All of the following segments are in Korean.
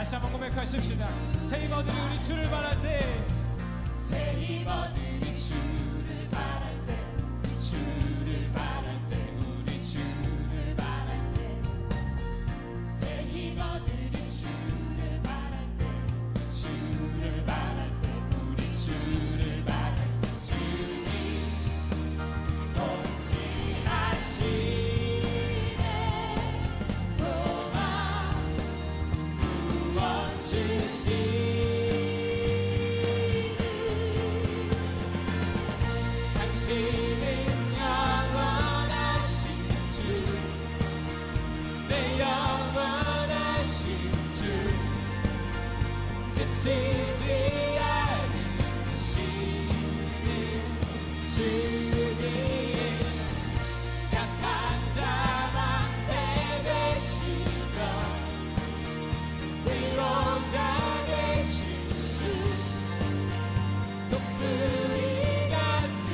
다시 한번 고백하십시다. 새 힘어들이 우리 주를 바랄 때, 새 힘어들이 주를 바랄 때, 주를 바랄 때, 우리 주를 바랄 때, 새 힘어들이 주를 바랄 때, 주를 바랄 때, 우리 주를 바랄 때, 주님 통치하시네. 소망 구원 주시네. 당신은 영원하신 주, 내 영원하신 주, 지치지 않으시는 주님, 약한 자만 대되시며 위로자 되신 주, 독수리 같은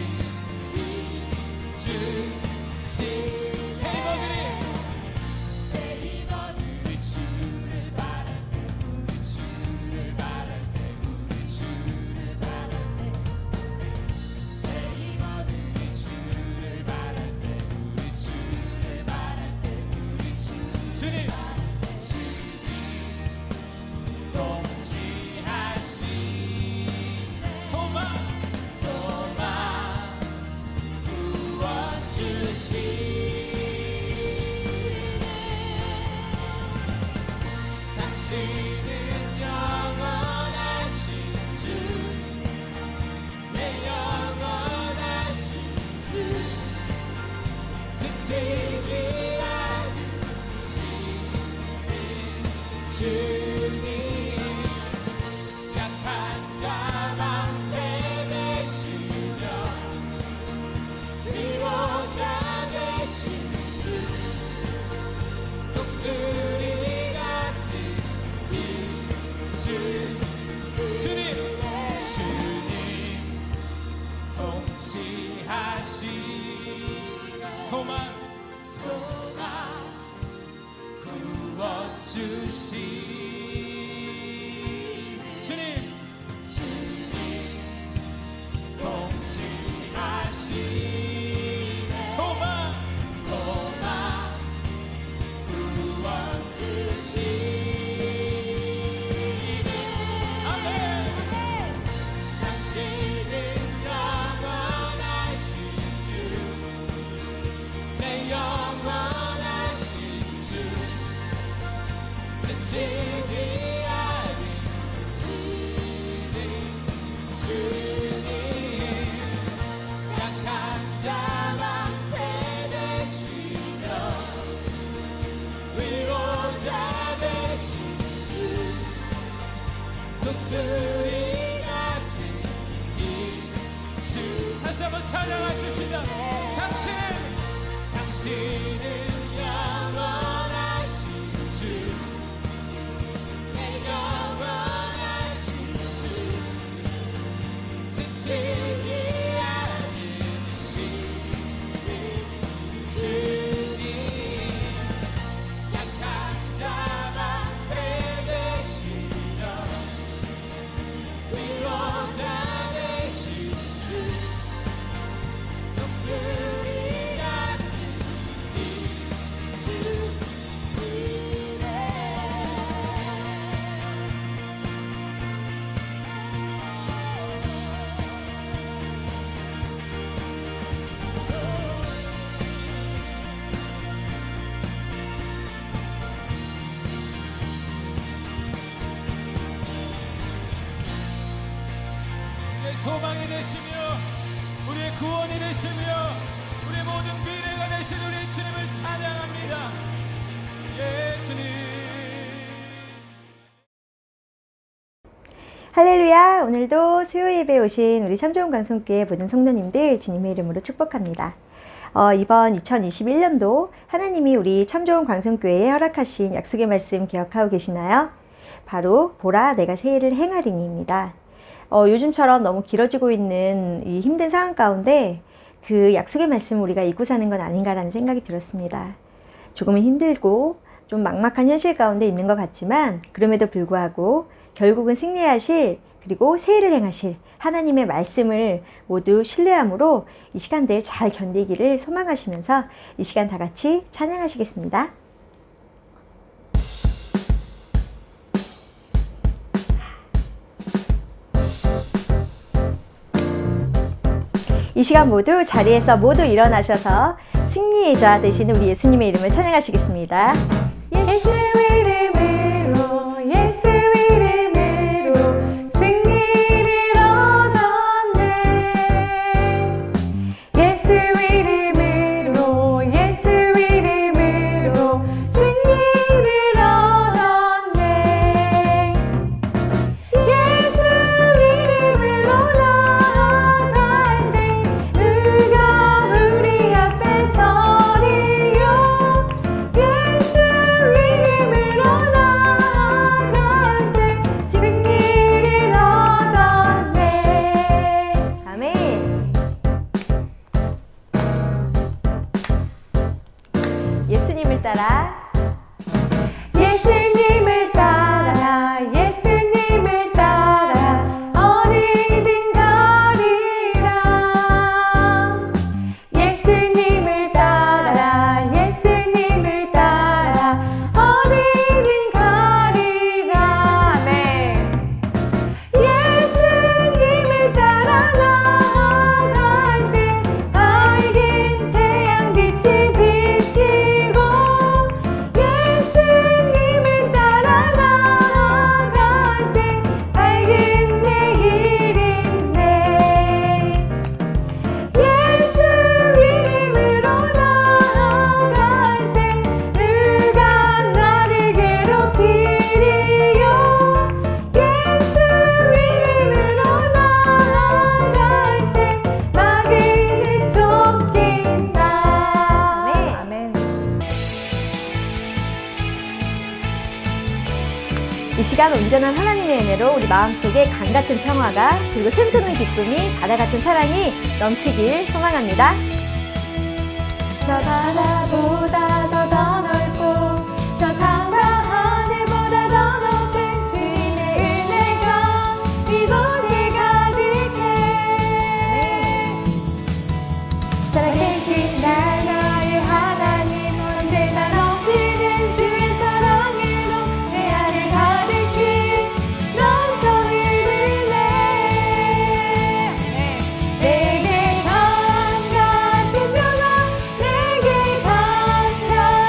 이주 새 힘어들이 주를 바랄 때, 우리 주를 바랄 때, 우리 주를 바랄 때, 새 힘어들이 주를 바랄 때, 우리 주를 바랄 때, 우리 주님 통치하시네. 소망 구원 주시네. 당신은 영원하신 주, 내 영원하신 주, 지치지 않으시는 주님, 약한 자만 대되시며 위로자 되신 주, 독수리 같은 이주 주님 통치하시네. 소망 구원 주시네. 주님 통치하시네. 소망 구원 주시네. 아멘. 당신은 영원하신 주, 내 영원하신 주, 지치지 않으시는 주님, 약한 자만 대되시며 위로자 되신 주, 독수리 같은 이주. 다시 한번 찬양하십시다. 당신은 영원하신 주, 내 영원하신 주, 지치지 않으시는 주님, 약한 자만 대되시며 위로자 되신 주, 독수리 같은 이주시네. 우리의 소망이 되시며 우리의 구원이 되시며 우리의 모든 미래가 되신 우리 주님을 찬양합니다. 예, 주님. 할렐루야! 오늘도 수요 예배에 오신 우리 참 좋은 방송교회 모든 성도님들 주님의 이름으로 축복합니다. 이번 2021년도 하나님이 우리 참 좋은 광성교회에 허락하신 약속의 말씀 기억하고 계시나요? 바로 보라 내가 새 일을 행하리니입니다. 요즘처럼 너무 길어지고 있는 이 힘든 상황 가운데 그 약속의 말씀을 우리가 잊고 사는 건 아닌가라는 생각이 들었습니다. 조금은 힘들고 좀 막막한 현실 가운데 있는 것 같지만 그럼에도 불구하고 결국은 승리하실 그리고 세일을 행하실 하나님의 말씀을 모두 신뢰함으로 이 시간들 잘 견디기를 소망하시면서 이 시간 다 같이 찬양하시겠습니다. 이 시간 모두 자리에서 모두 일어나셔서 승리의 자 되시는 우리 예수님의 이름을 찬양하시겠습니다. 예수 이름으로 예수 이름으로 승리를 얻었네. 예수 이름으로 예수 이름으로 승리를 얻었네. 예수 이름으로 나아갈 때 누가 우리 앞에 서리요. 예수 이름으로 나아갈 때 승리를 얻었네. 아멘. 예수님을 따라 예수님을 따라 예수님을 따라 어디든 가리라. 예수님을 따라 예수님을 따라 어디든 가리라. 아멘. 예수님을 따라 나아갈 때 밝은 태양빛이 비치고 예수님을 따라 나아갈 때 밝은 내일이 있네. 예수 이름으로 나아갈 때 누가 나를 괴롭히리요. 예수 이름으로 나아갈 때 마귀를 쫓긴다. 아멘. 이 시간 온전한 하나님의 은혜로 우리 마음속에 강같은 평화가 그리고 샘솟는 기쁨이 바다같은 사랑이 넘치길 소망합니다. 저 바다보다 더 넓고 저 상가 하늘보다 더 높은 주님의 은혜가 이곳에 가득해. 살아계신 나의 하나님 언제나 넘치는 주의 사랑으로 내 안을 가득히 넘쳐 흐르네. 내게 강 같은 평화 내게 강 같은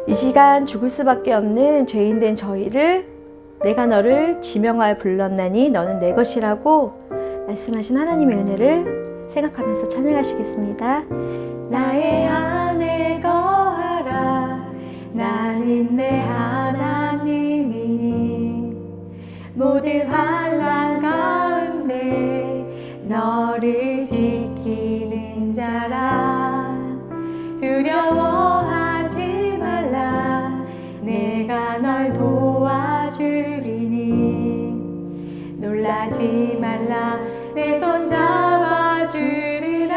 이 시간 죽을 수밖에 없는 죄인된 저희를 내가 너를 지명하여 불렀나니 너는 내 것이라고 말씀하신 하나님의 은혜를 생각하면서 찬양하시겠습니다. 나의 안에 거하라 나는 내 하나님이니 모든 환난 가운데 너를 지키는 자라 두려워하지 말라 내가 널 도와주리니 놀라지 말라 내 손 잡아주리라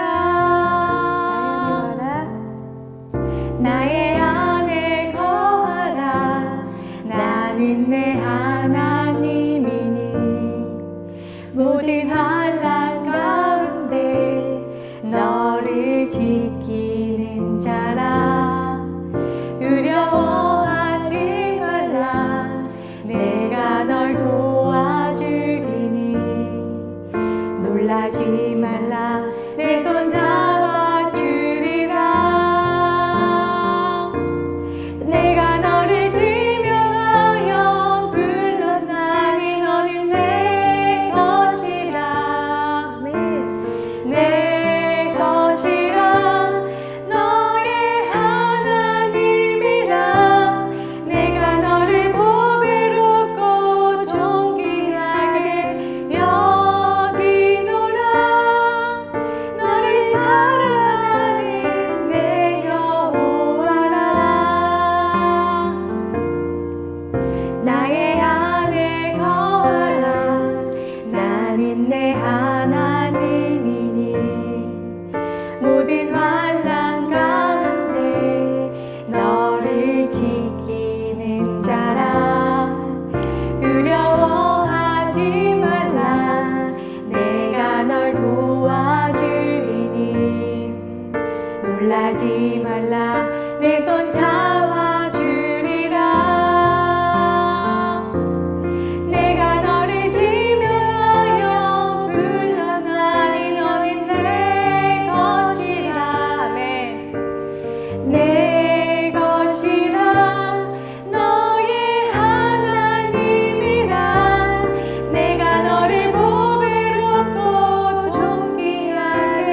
나의 안에 거하라 나는 내 하나님이니 모든 환난 가운데 너를 지키는 자라 두려워하지 말라 내가 널 도와주리니 놀라지 말라 내 손 잡아주리라 내가 너를 지명하여 불렀나니 너는 내 것이라 내 것이라 너의 하나님이라 내가 너를 보배롭고 존귀하게 여기노라 너를 사랑하는 내 여호와라 나의 안에 거하라 나는 내 하나님이니 모든 환난 가운데 너를 지키는 자라 두려워하지 말라 내가 널 도와주리니 놀라지 말라 내 손 잡아주리라 내가 너를 지명하여 불렀나니 너는 내 것이라 내 것이라 너의 하나님이라 내가 너를 보배롭고 존귀하게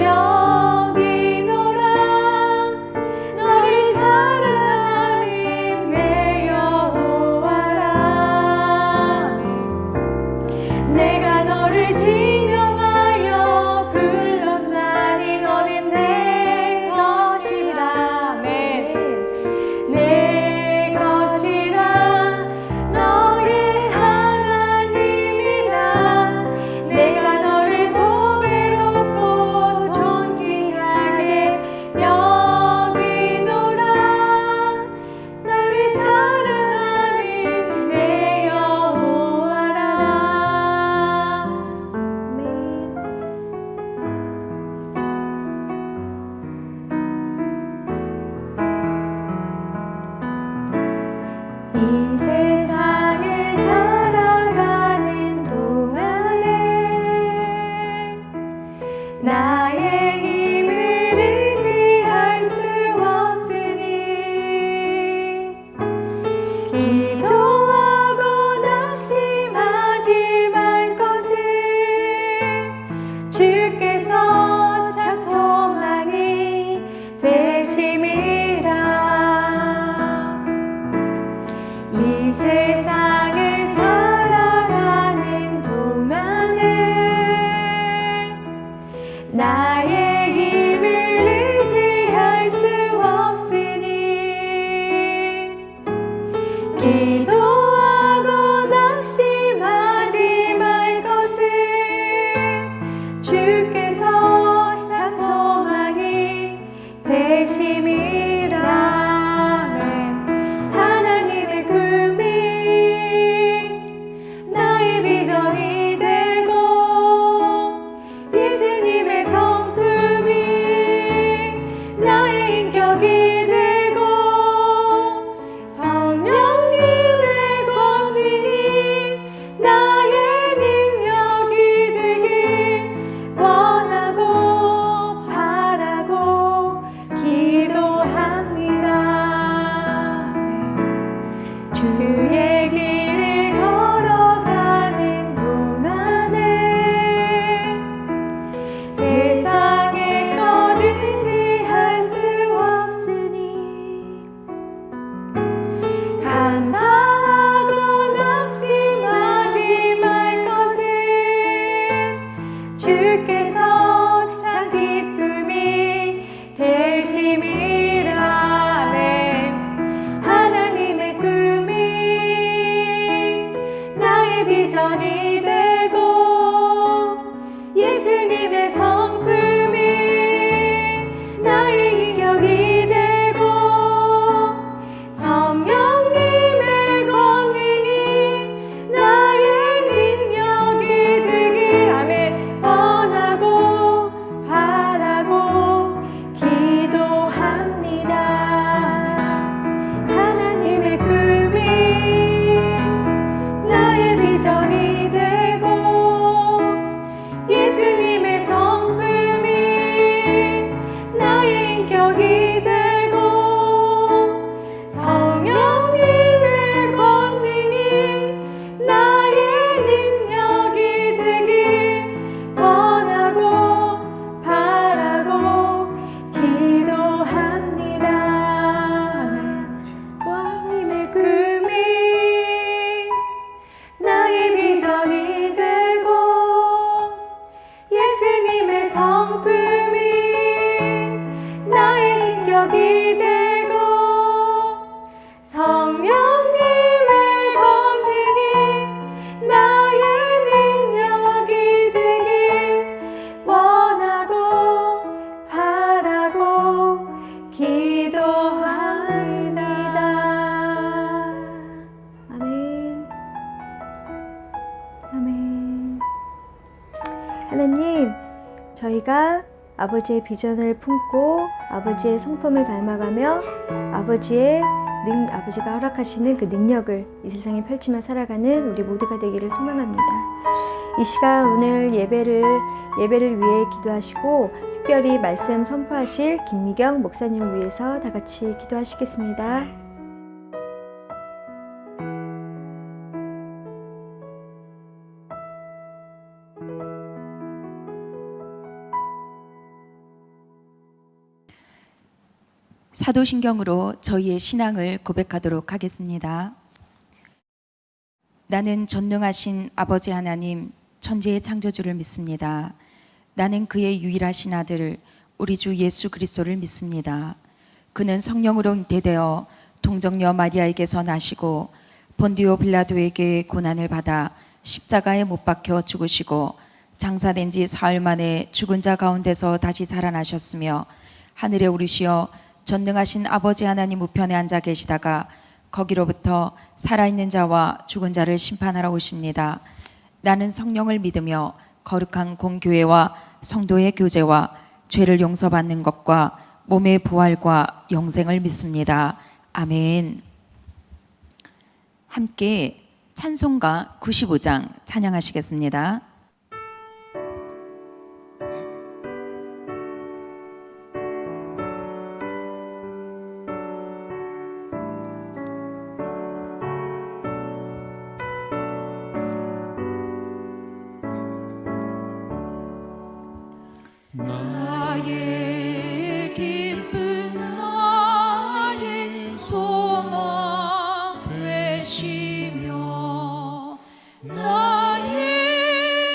여기노라 너를 사랑하는 내 여호와라 내가 너를 지명하여 불렀나니 너는 내 것이라 내 것이라 너의 하나님이라 내가 너를 보배롭고 존귀하게 여기노라 너를 사랑하는 내 여호와라 이 세상을 살아가는 동안에 나의 힘을 의지할 수 없으니 기도하고 낙심하지 말 것은 주께서 참 소망이 되심이라 이 세상을 살아가는 동안에 나의 힘을 의지할 수 없으니 기도하고 낙심하지 말 것은 주께서 참 소망이 되심이라 하나님의 꿈이 나의 비전이 되고 예수님의 성품이 나의 인격이 되고 성령님의 권능이 나의 능력이 되길 원하고 바라고 기도하 능력이 되고 성령님의 권능이 나의 능력이 되길 원하고 바라고 기도합니다. 아멘. 아멘. 하나님, 저희가 아버지의 비전을 품고 아버지의 성품을 닮아가며 아버지가 허락하시는 그 능력을 이 세상에 펼치며 살아가는 우리 모두가 되기를 소망합니다. 이 시간 오늘 예배를 위해 기도하시고 특별히 말씀 선포하실 김미경 목사님을 위해서 다 같이 기도하시겠습니다. 사도신경으로 저희의 신앙을 고백하도록 하겠습니다. 나는 전능하신 아버지 하나님, 천지의 창조주를 믿습니다. 나는 그의 유일하신 아들, 우리 주 예수 그리스도를 믿습니다. 그는 성령으로 잉태되어 동정녀 마리아에게서 나시고 본디오 빌라도에게 고난을 받아 십자가에 못 박혀 죽으시고 장사된 지 사흘 만에 죽은 자 가운데서 다시 살아나셨으며 하늘에 오르시어 전능하신 아버지 하나님 우편에 앉아 계시다가 거기로부터 살아있는 자와 죽은 자를 심판하러 오십니다. 나는 성령을 믿으며 거룩한 공교회와 성도의 교제와 죄를 용서받는 것과 몸의 부활과 영생을 믿습니다. 아멘. 함께 찬송가 95장 찬양하시겠습니다. 나의 기쁨 나의 소망 되시며 나의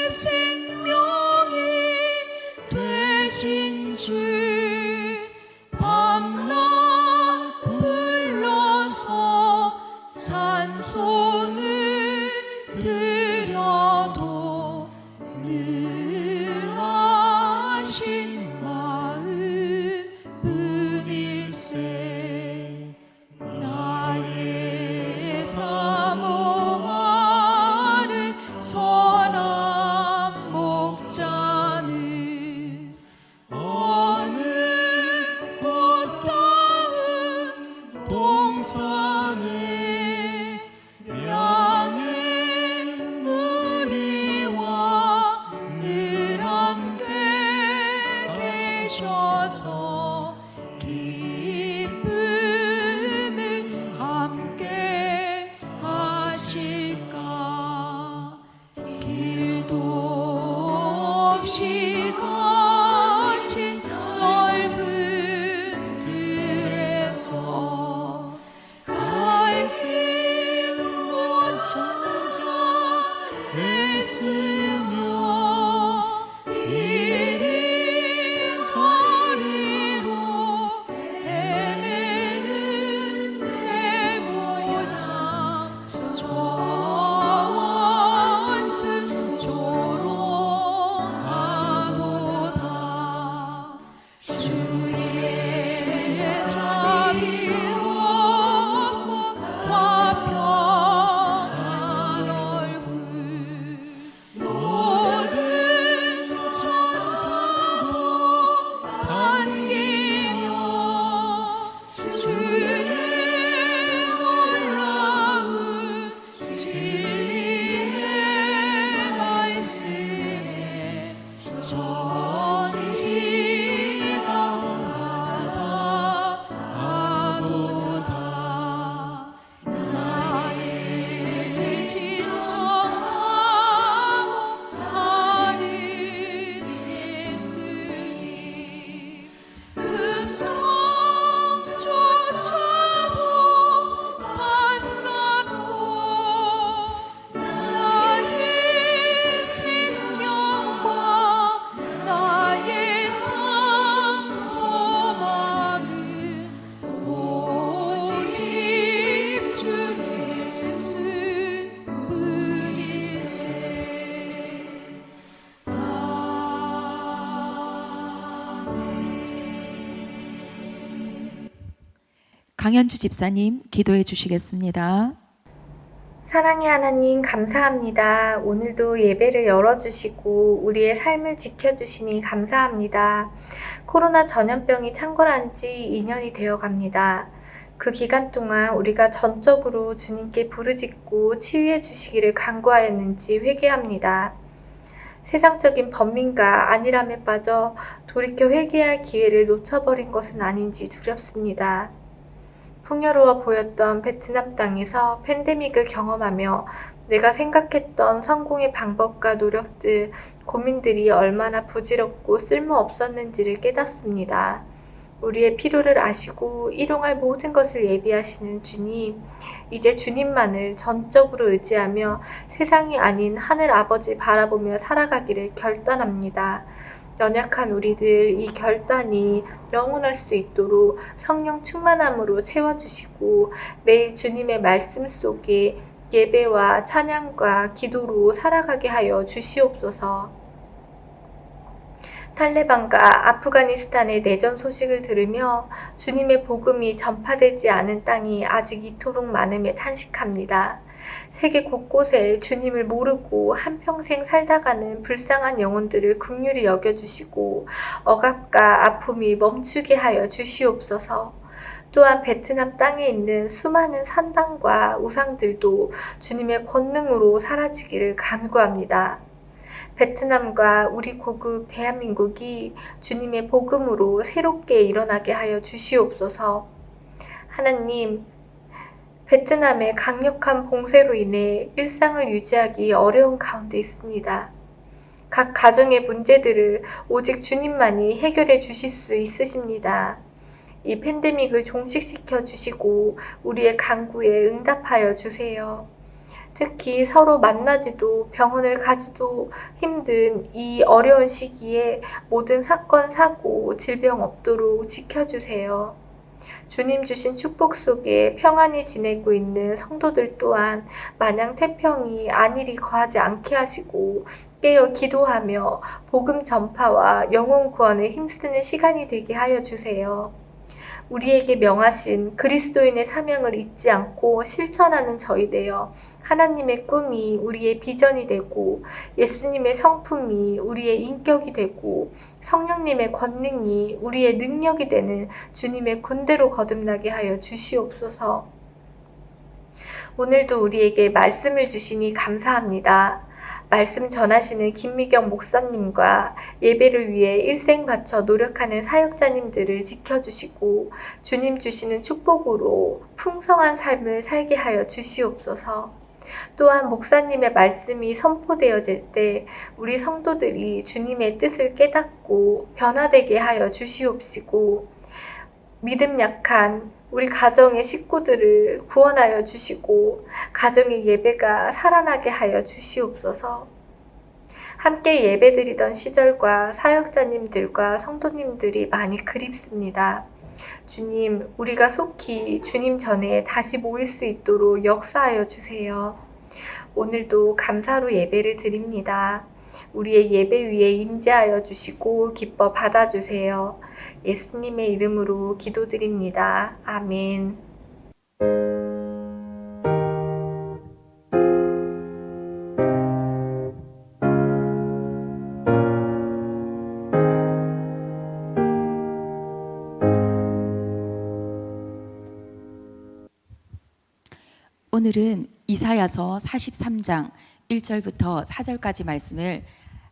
강현주 집사님 기도해 주시겠습니다. 사랑의 하나님 감사합니다. 오늘도 예배를 열어주시고 우리의 삶을 지켜주시니 감사합니다. 코로나 전염병이 창궐한 지 2년이 되어 갑니다. 그 기간 동안 우리가 전적으로 주님께 부르짖고 치유해 주시기를 간구하였는지 회개합니다. 세상적인 번민과 안일함에 빠져 돌이켜 회개할 기회를 놓쳐버린 것은 아닌지 두렵습니다. 풍요로워 보였던 베트남 땅에서 팬데믹을 경험하며 내가 생각했던 성공의 방법과 노력들, 고민들이 얼마나 부질없고 쓸모없었는지를 깨닫습니다. 우리의 필요를 아시고 일용할 모든 것을 예비하시는 주님, 이제 주님만을 전적으로 의지하며 세상이 아닌 하늘 아버지 바라보며 살아가기를 결단합니다. 연약한 우리들 이 결단이 영원할 수 있도록 성령 충만함으로 채워주시고 매일 주님의 말씀 속에 예배와 찬양과 기도로 살아가게 하여 주시옵소서. 탈레반과 아프가니스탄의 내전 소식을 들으며 주님의 복음이 전파되지 않은 땅이 아직 이토록 많음에 탄식합니다. 세계 곳곳에 주님을 모르고 한평생 살다가는 불쌍한 영혼들을 긍휼히 여겨주시고 억압과 아픔이 멈추게 하여 주시옵소서. 또한 베트남 땅에 있는 수많은 산당과 우상들도 주님의 권능으로 사라지기를 간구합니다. 베트남과 우리 고국 대한민국이 주님의 복음으로 새롭게 일어나게 하여 주시옵소서. 하나님, 베트남의 강력한 봉쇄로 인해 일상을 유지하기 어려운 가운데 있습니다. 각 가정의 문제들을 오직 주님만이 해결해 주실 수 있으십니다. 이 팬데믹을 종식시켜 주시고 우리의 간구에 응답하여 주세요. 특히 서로 만나지도 병원을 가지도 힘든 이 어려운 시기에 모든 사건, 사고, 질병 없도록 지켜주세요. 주님 주신 축복 속에 평안히 지내고 있는 성도들 또한 마냥 태평이 안일이 거하지 않게 하시고 깨어 기도하며 복음 전파와 영혼 구원에 힘쓰는 시간이 되게 하여 주세요. 우리에게 명하신 그리스도인의 사명을 잊지 않고 실천하는 저희 되어 하나님의 꿈이 우리의 비전이 되고 예수님의 성품이 우리의 인격이 되고 성령님의 권능이 우리의 능력이 되는 주님의 군대로 거듭나게 하여 주시옵소서. 오늘도 우리에게 말씀을 주시니 감사합니다. 말씀 전하시는 김미경 목사님과 예배를 위해 일생 바쳐 노력하는 사역자님들을 지켜주시고 주님 주시는 축복으로 풍성한 삶을 살게 하여 주시옵소서. 또한 목사님의 말씀이 선포되어질 때 우리 성도들이 주님의 뜻을 깨닫고 변화되게 하여 주시옵시고 믿음 약한 우리 가정의 식구들을 구원하여 주시고 가정의 예배가 살아나게 하여 주시옵소서. 함께 예배드리던 시절과 사역자님들과 성도님들이 많이 그립습니다. 주님, 우리가 속히 주님 전에 다시 모일 수 있도록 역사하여 주세요. 오늘도 감사로 예배를 드립니다. 우리의 예배 위에 임재하여 주시고 기뻐 받아주세요. 예수님의 이름으로 기도드립니다. 아멘. 오늘은 이사야서 43장 1절부터 4절까지 말씀을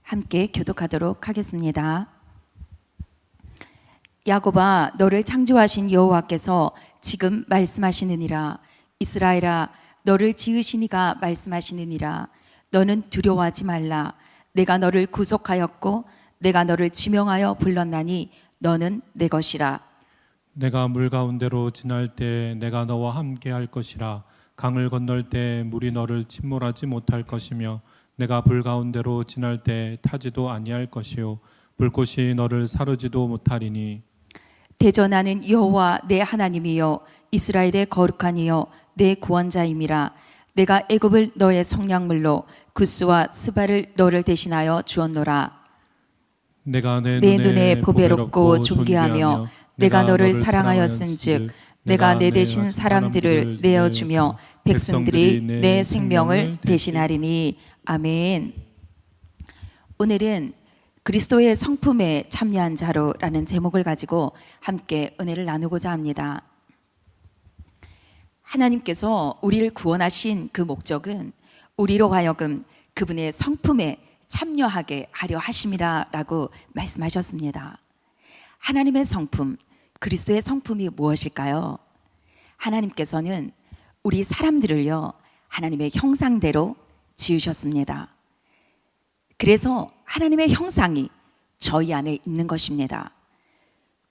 함께 교독하도록 하겠습니다. 야곱아, 너를 창조하신 여호와께서 지금 말씀하시느니라. 이스라엘아, 너를 지으신 이가 말씀하시느니라. 너는 두려워하지 말라. 내가 너를 구속하였고 내가 너를 지명하여 불렀나니 너는 내 것이라. 내가 물 가운데로 지날 때 내가 너와 함께 할 것이라. 강을 건널 때 물이 너를 침몰하지 못할 것이며 내가 불 가운데로 지날 때 타지도 아니할 것이요 불꽃이 너를 사르지도 못하리니. 대전하는 여호와 내 하나님이여, 이스라엘의 거룩한 이여 내 구원자임이라. 내가 애굽을 너의 속량물로 구스와 스바를 너를 대신하여 주었노라. 내가 내 눈에 보배롭고 존귀하며 내가 너를 사랑하였은즉 내가 내 대신 사람들을 내어주며 백성들이 내 생명을 대신하리니. 아멘. 오늘은 그리스도의 성품에 참여한 자로라는 제목을 가지고 함께 은혜를 나누고자 합니다. 하나님께서 우리를 구원하신 그 목적은 우리로 하여금 그분의 성품에 참여하게 하려 하심이라 라고 말씀하셨습니다. 하나님의 성품, 그리스도의 성품이 무엇일까요? 하나님께서는 우리 사람들을요, 하나님의 형상대로 지으셨습니다. 그래서 하나님의 형상이 저희 안에 있는 것입니다.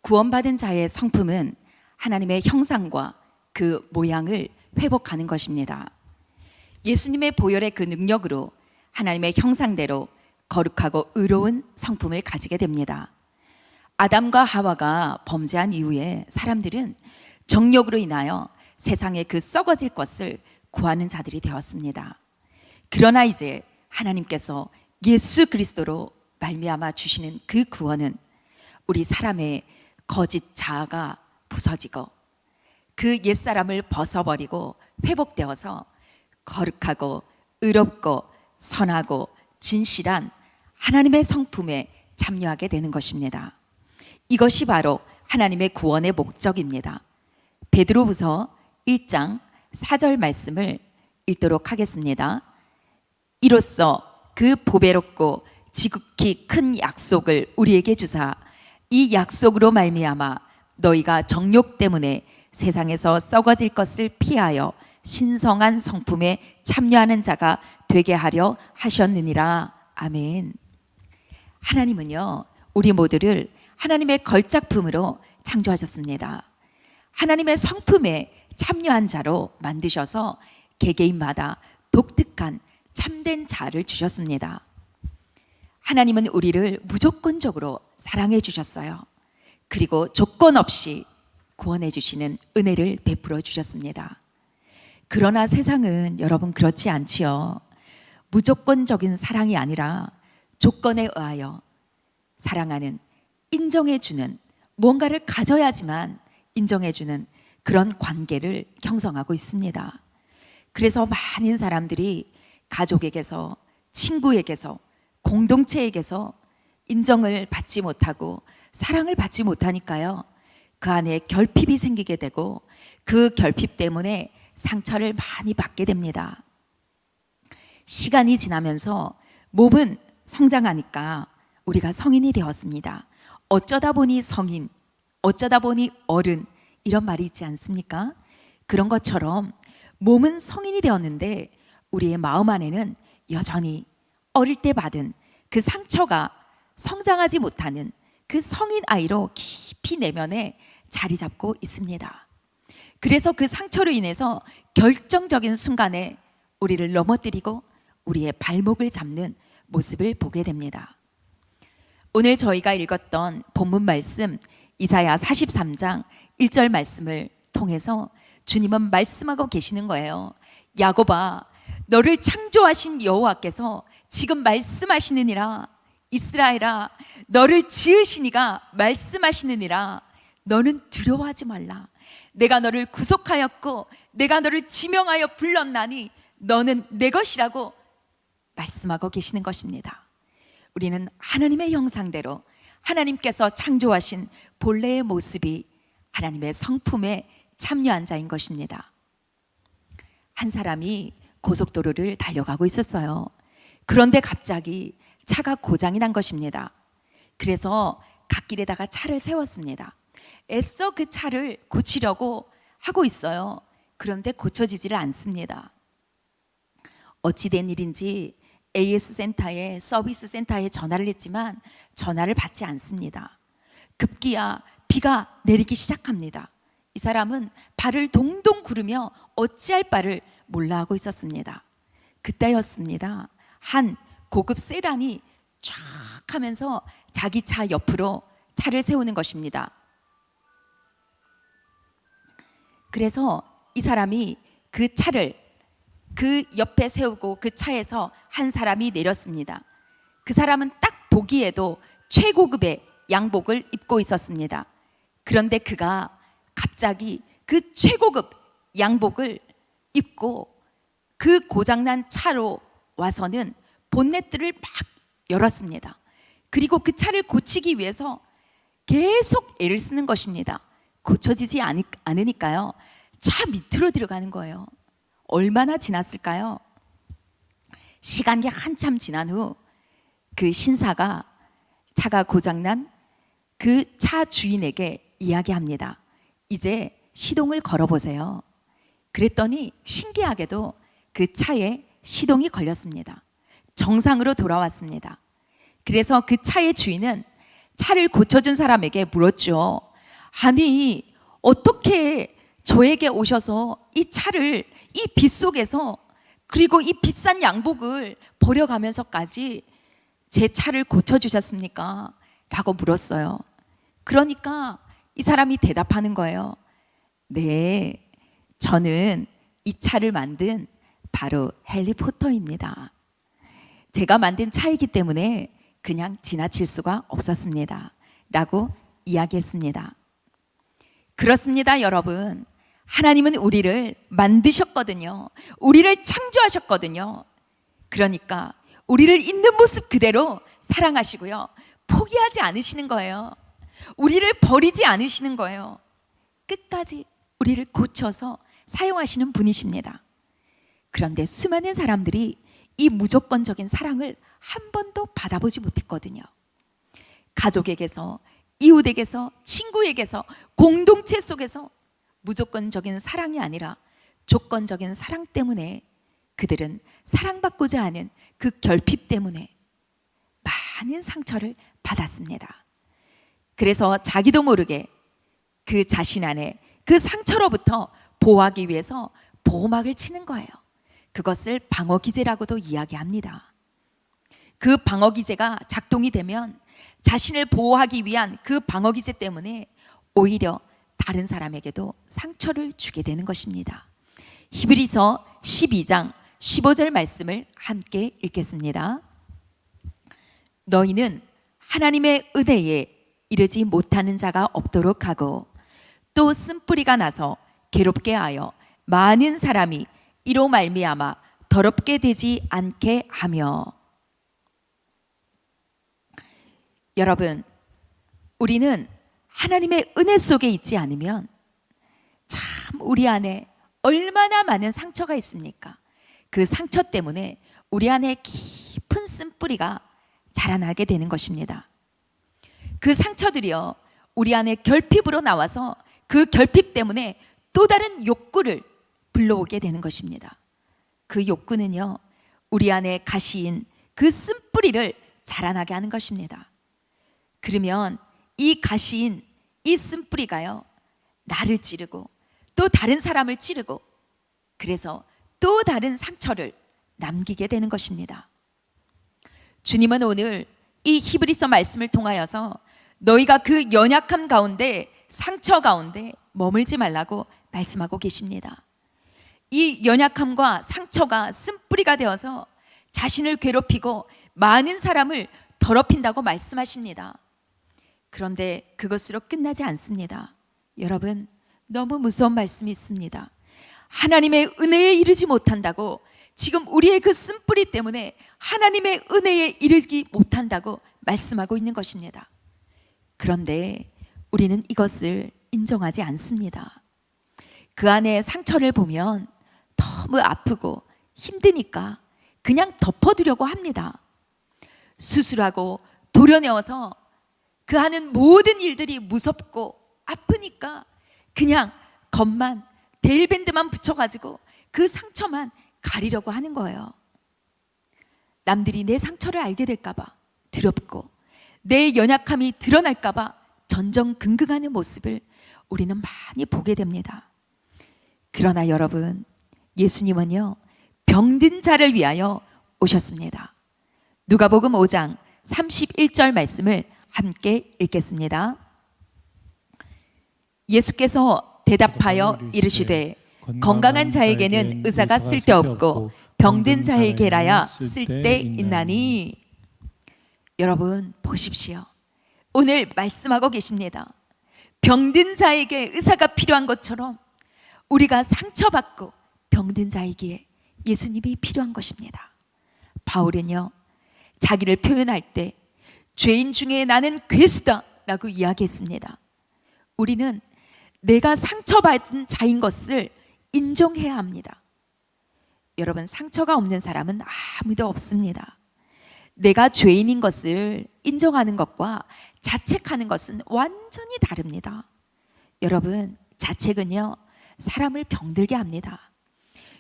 구원받은 자의 성품은 하나님의 형상과 그 모양을 회복하는 것입니다. 예수님의 보혈의 그 능력으로 하나님의 형상대로 거룩하고 의로운 성품을 가지게 됩니다. 아담과 하와가 범죄한 이후에 사람들은 정욕으로 인하여 세상의 그 썩어질 것을 구하는 자들이 되었습니다. 그러나 이제 하나님께서 예수 그리스도로 말미암아 주시는 그 구원은 우리 사람의 거짓 자아가 부서지고 그 옛사람을 벗어버리고 회복되어서 거룩하고 의롭고 선하고 진실한 하나님의 성품에 참여하게 되는 것입니다. 이것이 바로 하나님의 구원의 목적입니다. 베드로후서 1장 4절 말씀을 읽도록 하겠습니다. 이로써 그 보배롭고 지극히 큰 약속을 우리에게 주사 이 약속으로 말미암아 너희가 정욕 때문에 세상에서 썩어질 것을 피하여 신성한 성품에 참여하는 자가 되게 하려 하셨느니라. 아멘. 하나님은요, 우리 모두를 하나님의 걸작품으로 창조하셨습니다. 하나님의 성품에 참여한 자로 만드셔서 개개인마다 독특한 참된 자를 주셨습니다. 하나님은 우리를 무조건적으로 사랑해 주셨어요. 그리고 조건 없이 구원해 주시는 은혜를 베풀어 주셨습니다. 그러나 세상은 여러분 그렇지 않지요. 무조건적인 사랑이 아니라 조건에 의하여 사랑하는, 인정해 주는, 뭔가를 가져야지만 인정해 주는 그런 관계를 형성하고 있습니다. 그래서 많은 사람들이 가족에게서, 친구에게서, 공동체에게서 인정을 받지 못하고 사랑을 받지 못하니까요, 그 안에 결핍이 생기게 되고 그 결핍 때문에 상처를 많이 받게 됩니다. 시간이 지나면서 몸은 성장하니까 우리가 성인이 되었습니다. 어쩌다 보니 성인, 어쩌다 보니 어른, 이런 말이 있지 않습니까? 그런 것처럼 몸은 성인이 되었는데 우리의 마음 안에는 여전히 어릴 때 받은 그 상처가 성장하지 못하는 그 성인 아이로 깊이 내면에 자리 잡고 있습니다. 그래서 그 상처로 인해서 결정적인 순간에 우리를 넘어뜨리고 우리의 발목을 잡는 모습을 보게 됩니다. 오늘 저희가 읽었던 본문 말씀 이사야 43장 1절 말씀을 통해서 주님은 말씀하고 계시는 거예요. 야곱아, 너를 창조하신 여호와께서 지금 말씀하시느니라. 이스라엘아, 너를 지으신 이가 말씀하시느니라. 너는 두려워하지 말라. 내가 너를 구속하였고 내가 너를 지명하여 불렀나니 너는 내 것이라고 말씀하고 계시는 것입니다. 우리는 하나님의 형상대로 하나님께서 창조하신 본래의 모습이 하나님의 성품에 참여한 자인 것입니다. 한 사람이 고속도로를 달려가고 있었어요. 그런데 갑자기 차가 고장이 난 것입니다. 그래서 갓길에다가 차를 세웠습니다. 애써 그 차를 고치려고 하고 있어요. 그런데 고쳐지지를 않습니다. 어찌된 일인지 AS 센터에, 서비스 센터에 전화를 했지만 전화를 받지 않습니다. 급기야 비가 내리기 시작합니다. 이 사람은 발을 동동 구르며 어찌할 바를 몰라 하고 있었습니다. 그때였습니다. 한 고급 세단이 쫙 하면서 자기 차 옆으로 차를 세우는 것입니다. 그래서 이 사람이 그 차를 그 옆에 세우고 그 차에서 한 사람이 내렸습니다. 그 사람은 딱 보기에도 최고급의 양복을 입고 있었습니다. 그런데 그가 갑자기 그 최고급 양복을 입고 그 고장난 차로 와서는 본넷들을 막 열었습니다. 그리고 그 차를 고치기 위해서 계속 애를 쓰는 것입니다. 고쳐지지 않으니까요. 차 밑으로 들어가는 거예요. 얼마나 지났을까요? 시간이 한참 지난 후 그 신사가 차가 고장난 그 차 주인에게 이야기합니다. 이제 시동을 걸어보세요. 그랬더니 신기하게도 그 차에 시동이 걸렸습니다. 정상으로 돌아왔습니다. 그래서 그 차의 주인은 차를 고쳐준 사람에게 물었죠. 아니, 어떻게 저에게 오셔서 이 차를 이 빗속에서 그리고 이 비싼 양복을 버려가면서까지 제 차를 고쳐주셨습니까? 라고 물었어요. 그러니까 이 사람이 대답하는 거예요. 네, 저는 이 차를 만든 바로 해리포터입니다. 제가 만든 차이기 때문에 그냥 지나칠 수가 없었습니다. 라고 이야기했습니다. 그렇습니다, 여러분. 하나님은 우리를 만드셨거든요. 우리를 창조하셨거든요. 그러니까 우리를 있는 모습 그대로 사랑하시고요. 포기하지 않으시는 거예요. 우리를 버리지 않으시는 거예요. 끝까지 우리를 고쳐서 사용하시는 분이십니다. 그런데 수많은 사람들이 이 무조건적인 사랑을 한 번도 받아보지 못했거든요. 가족에게서, 이웃에게서, 친구에게서, 공동체 속에서 무조건적인 사랑이 아니라 조건적인 사랑 때문에 그들은 사랑받고자 하는 그 결핍 때문에 많은 상처를 받았습니다. 그래서 자기도 모르게 그 자신 안에 그 상처로부터 보호하기 위해서 보호막을 치는 거예요. 그것을 방어기제라고도 이야기합니다. 그 방어기제가 작동이 되면 자신을 보호하기 위한 그 방어기제 때문에 오히려 다른 사람에게도 상처를 주게 되는 것입니다. 히브리서 12장 15절 말씀을 함께 읽겠습니다. 너희는 하나님의 은혜에 이르지 못하는 자가 없도록 하고 또 쓴뿌리가 나서 괴롭게 하여 많은 사람이 이로 말미암아 더럽게 되지 않게 하며. 여러분, 우리는 하나님의 은혜 속에 있지 않으면 참 우리 안에 얼마나 많은 상처가 있습니까? 그 상처 때문에 우리 안에 깊은 쓴뿌리가 자라나게 되는 것입니다. 그 상처들이요, 우리 안에 결핍으로 나와서 그 결핍 때문에 또 다른 욕구를 불러오게 되는 것입니다. 그 욕구는요, 우리 안에 가시인 그 쓴뿌리를 자라나게 하는 것입니다. 그러면 이 가시인 이 쓴뿌리가요, 나를 찌르고 또 다른 사람을 찌르고 그래서 또 다른 상처를 남기게 되는 것입니다. 주님은 오늘 이 히브리서 말씀을 통하여서 너희가 그 연약함 가운데, 상처 가운데 머물지 말라고 말씀하고 계십니다. 이 연약함과 상처가 쓴뿌리가 되어서 자신을 괴롭히고 많은 사람을 더럽힌다고 말씀하십니다. 그런데 그것으로 끝나지 않습니다. 여러분, 너무 무서운 말씀이 있습니다. 하나님의 은혜에 이르지 못한다고, 지금 우리의 그 쓴뿌리 때문에 하나님의 은혜에 이르지 못한다고 말씀하고 있는 것입니다. 그런데 우리는 이것을 인정하지 않습니다. 그 안에 상처를 보면 너무 아프고 힘드니까 그냥 덮어두려고 합니다. 수술하고 도려내어서 그 하는 모든 일들이 무섭고 아프니까 그냥 겉만, 데일밴드만 붙여가지고 그 상처만 가리려고 하는 거예요. 남들이 내 상처를 알게 될까봐 두렵고 내 연약함이 드러날까봐 전전긍긍하는 모습을 우리는 많이 보게 됩니다. 그러나 여러분, 예수님은요, 병든 자를 위하여 오셨습니다. 누가복음 5장 31절 말씀을 함께 읽겠습니다. 예수께서 대답하여 이르시되 건강한 자에게는 의사가 쓸데없고 병든 자에게라야 쓸데있나니. 여러분 보십시오. 오늘 말씀하고 계십니다. 병든 자에게 의사가 필요한 것처럼 우리가 상처받고 병든 자이기에 예수님이 필요한 것입니다. 바울은요, 자기를 표현할 때 죄인 중에 나는 괴수다 라고 이야기했습니다. 우리는 내가 상처받은 자인 것을 인정해야 합니다. 여러분, 상처가 없는 사람은 아무도 없습니다. 내가 죄인인 것을 인정하는 것과 자책하는 것은 완전히 다릅니다. 여러분, 자책은요, 사람을 병들게 합니다.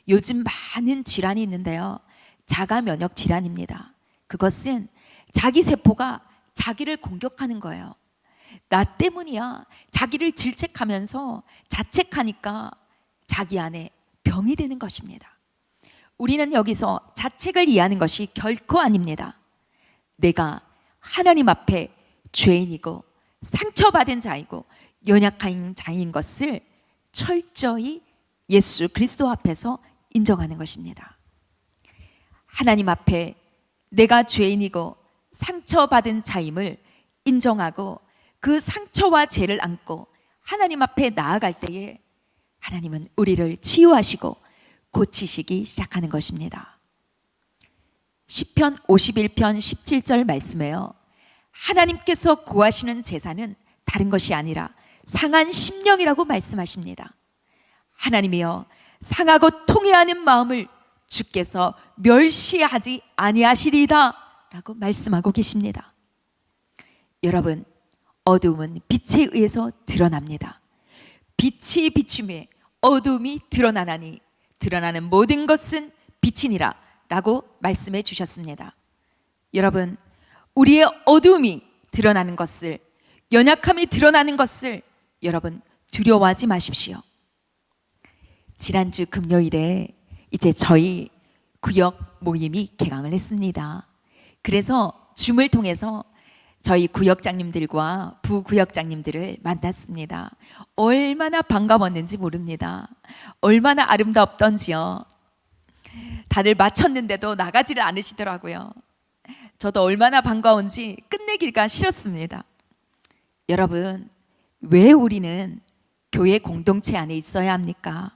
요즘 많은 질환이 있는데요, 자가 면역 질환입니다. 그것은 자기 세포가 자기를 공격하는 거예요. 나 때문이야. 자기를 질책하면서 자책하니까 자기 안에 병이 되는 것입니다. 우리는 여기서 자책을 이해하는 것이 결코 아닙니다. 내가 하나님 앞에 죄인이고 상처받은 자이고 연약한 자인 것을 철저히 예수 그리스도 앞에서 인정하는 것입니다. 하나님 앞에 내가 죄인이고 상처받은 자임을 인정하고 그 상처와 죄를 안고 하나님 앞에 나아갈 때에 하나님은 우리를 치유하시고 고치시기 시작하는 것입니다. 시편 51편 17절 말씀에요, 하나님께서 구하시는 제사는 다른 것이 아니라 상한 심령이라고 말씀하십니다. 하나님이여, 상하고 통회하는 마음을 주께서 멸시하지 아니하시리이다 라고 말씀하고 계십니다. 여러분, 어두움은 빛에 의해서 드러납니다. 빛이 비춤에 어두움이 드러나나니 드러나는 모든 것은 빛이니라 라고 말씀해 주셨습니다. 여러분, 우리의 어두움이 드러나는 것을, 연약함이 드러나는 것을 여러분 두려워하지 마십시오. 지난주 금요일에 이제 저희 구역 모임이 개강을 했습니다. 그래서 줌을 통해서 저희 구역장님들과 부구역장님들을 만났습니다. 얼마나 반가웠는지 모릅니다. 얼마나 아름답던지요. 다들 마쳤는데도 나가지를 않으시더라고요. 저도 얼마나 반가운지 끝내기가 싫었습니다. 여러분, 왜 우리는 교회 공동체 안에 있어야 합니까?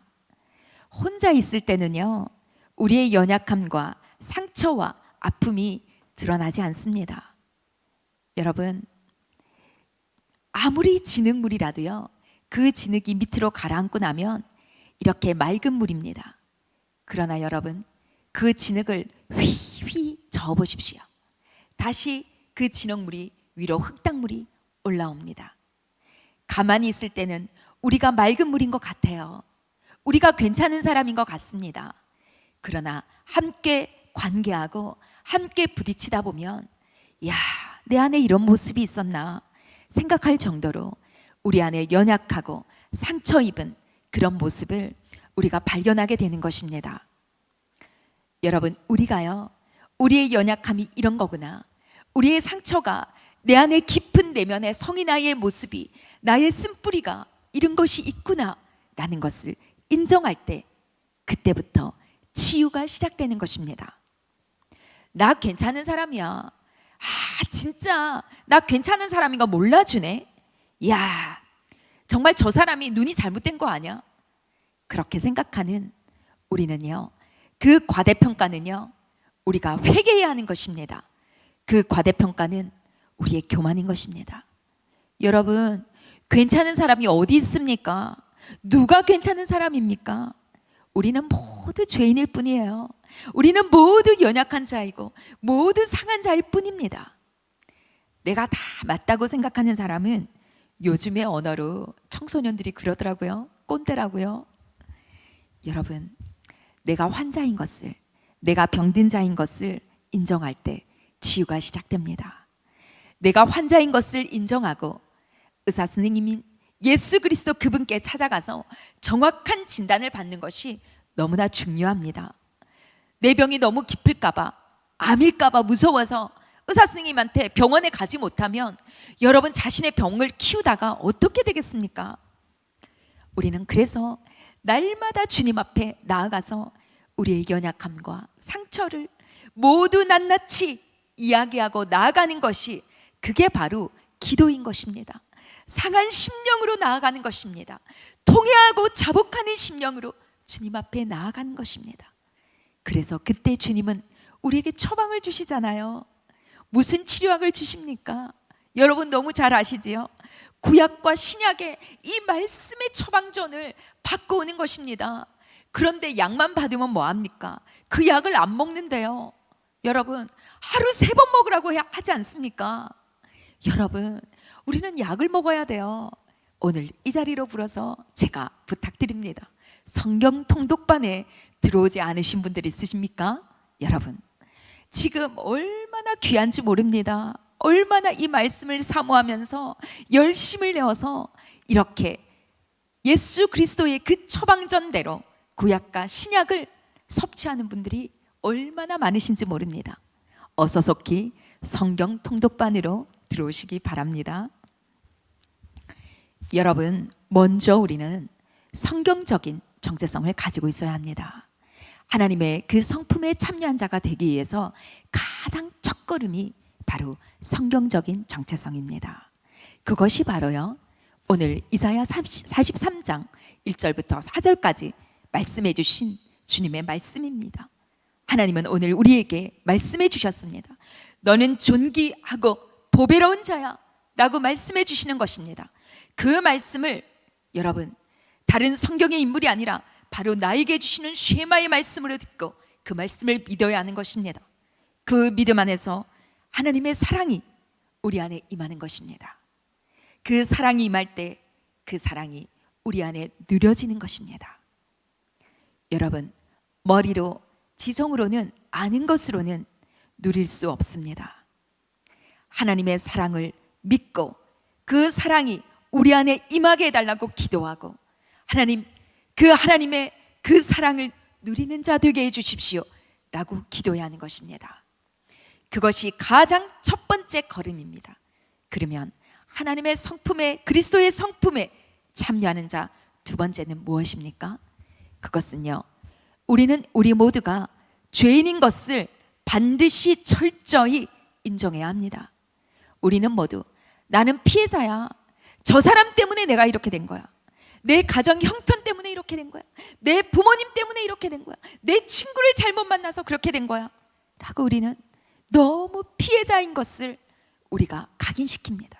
혼자 있을 때는요, 우리의 연약함과 상처와 아픔이 드러나지 않습니다. 여러분, 아무리 진흙물이라도요, 그 진흙이 밑으로 가라앉고 나면 이렇게 맑은 물입니다. 그러나 여러분, 그 진흙을 휘휘 저어보십시오. 다시 그 진흙물이 위로 흙탕물이 올라옵니다. 가만히 있을 때는 우리가 맑은 물인 것 같아요. 우리가 괜찮은 사람인 것 같습니다. 그러나 함께 관계하고 함께 부딪히다 보면, 야, 내 안에 이런 모습이 있었나 생각할 정도로 우리 안에 연약하고 상처 입은 그런 모습을 우리가 발견하게 되는 것입니다. 여러분, 우리가요, 우리의 연약함이 이런 거구나, 우리의 상처가 내 안에 깊은 내면의 성인 아이의 모습이, 나의 쓴뿌리가 이런 것이 있구나 라는 것을 인정할 때, 그때부터 치유가 시작되는 것입니다. 나 괜찮은 사람이야. 진짜 나 괜찮은 사람인 거 몰라주네. 야, 정말 저 사람이 눈이 잘못된 거 아니야? 그렇게 생각하는 우리는요, 그 과대평가는요, 우리가 회개해야 하는 것입니다. 그 과대평가는 우리의 교만인 것입니다. 여러분, 괜찮은 사람이 어디 있습니까? 누가 괜찮은 사람입니까? 우리는 모두 죄인일 뿐이에요. 우리는 모두 연약한 자이고 모두 상한 자일 뿐입니다. 내가 다 맞다고 생각하는 사람은 요즘의 언어로 청소년들이 그러더라고요. 꼰대라고요. 여러분, 내가 환자인 것을, 내가 병든 자인 것을 인정할 때 치유가 시작됩니다. 내가 환자인 것을 인정하고 의사 선생님인 예수 그리스도 그분께 찾아가서 정확한 진단을 받는 것이 너무나 중요합니다. 내 병이 너무 깊을까봐, 암일까봐 무서워서 의사 선생님한테 병원에 가지 못하면 여러분 자신의 병을 키우다가 어떻게 되겠습니까? 우리는 그래서 날마다 주님 앞에 나아가서 우리의 연약함과 상처를 모두 낱낱이 이야기하고 나아가는 것이, 그게 바로 기도인 것입니다. 상한 심령으로 나아가는 것입니다. 통회하고 자복하는 심령으로 주님 앞에 나아가는 것입니다. 그래서 그때 주님은 우리에게 처방을 주시잖아요. 무슨 치료약을 주십니까? 여러분 너무 잘 아시지요? 구약과 신약의 이 말씀의 처방전을 받고 오는 것입니다. 그런데 약만 받으면 뭐합니까? 그 약을 안 먹는데요. 여러분 하루 3번 먹으라고 하지 않습니까? 여러분 우리는 약을 먹어야 돼요. 오늘 이 자리로 불어서 제가 부탁드립니다. 성경 통독반에 들어오지 않으신 분들 있으십니까? 여러분 지금 얼마나 귀한지 모릅니다. 얼마나 이 말씀을 사모하면서 열심을 내어서 이렇게 예수 그리스도의 그 처방전대로 구약과 신약을 섭취하는 분들이 얼마나 많으신지 모릅니다. 어서 속히 성경 통독반으로 들어오시기 바랍니다. 여러분 먼저 우리는 성경적인 정체성을 가지고 있어야 합니다. 하나님의 그 성품에 참여한 자가 되기 위해서 가장 첫걸음이 바로 성경적인 정체성입니다. 그것이 바로요 오늘 이사야 43장 1절부터 4절까지 말씀해 주신 주님의 말씀입니다. 하나님은 오늘 우리에게 말씀해 주셨습니다. 너는 존귀하고 보배로운 자야 라고 말씀해 주시는 것입니다. 그 말씀을 여러분 다른 성경의 인물이 아니라 바로 나에게 주시는 쉐마의 말씀으로 듣고 그 말씀을 믿어야 하는 것입니다. 그 믿음 안에서 하나님의 사랑이 우리 안에 임하는 것입니다. 그 사랑이 임할 때 그 사랑이 우리 안에 누려지는 것입니다. 여러분 머리로 지성으로는 아는 것으로는 누릴 수 없습니다. 하나님의 사랑을 믿고 그 사랑이 우리 안에 임하게 해달라고 기도하고 하나님 그 하나님의 그 사랑을 누리는 자 되게 해주십시오 라고 기도해야 하는 것입니다. 그것이 가장 첫 번째 걸음입니다. 그러면 하나님의 성품에 그리스도의 성품에 참여하는 자 두 번째는 무엇입니까? 그것은요 우리 모두가 죄인인 것을 반드시 철저히 인정해야 합니다. 우리는 모두 나는 피해자야. 저 사람 때문에 내가 이렇게 된 거야. 내 가정 형편 때문에 이렇게 된 거야. 내 부모님 때문에 이렇게 된 거야. 내 친구를 잘못 만나서 그렇게 된 거야 라고 우리는 너무 피해자인 것을 우리가 각인시킵니다.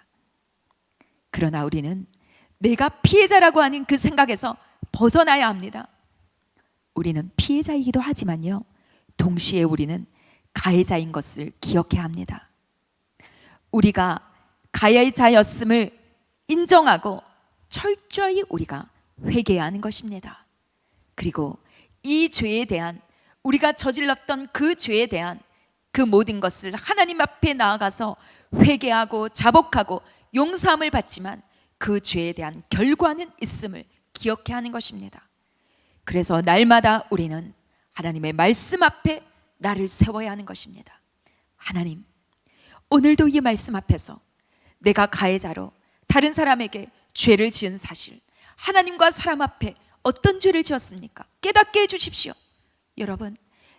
그러나 우리는 내가 피해자라고 하는 그 생각에서 벗어나야 합니다. 우리는 피해자이기도 하지만요 동시에 우리는 가해자인 것을 기억해야 합니다. 우리가 가해자였음을 인정하고 철저히 우리가 회개해야 하는 것입니다. 그리고 이 죄에 대한 우리가 저질렀던 그 죄에 대한 그 모든 것을 하나님 앞에 나아가서 회개하고 자복하고 용서함을 받지만 그 죄에 대한 결과는 있음을 기억해야 하는 것입니다. 그래서 날마다 우리는 하나님의 말씀 앞에 나를 세워야 하는 것입니다. 하나님 오늘도 이 말씀 앞에서 내가 가해자로 다른 사람에게 죄를 지은 사실 하나님과 사람 앞에 어떤 죄를 지었습니까? 깨닫게 해주십시오. 여러분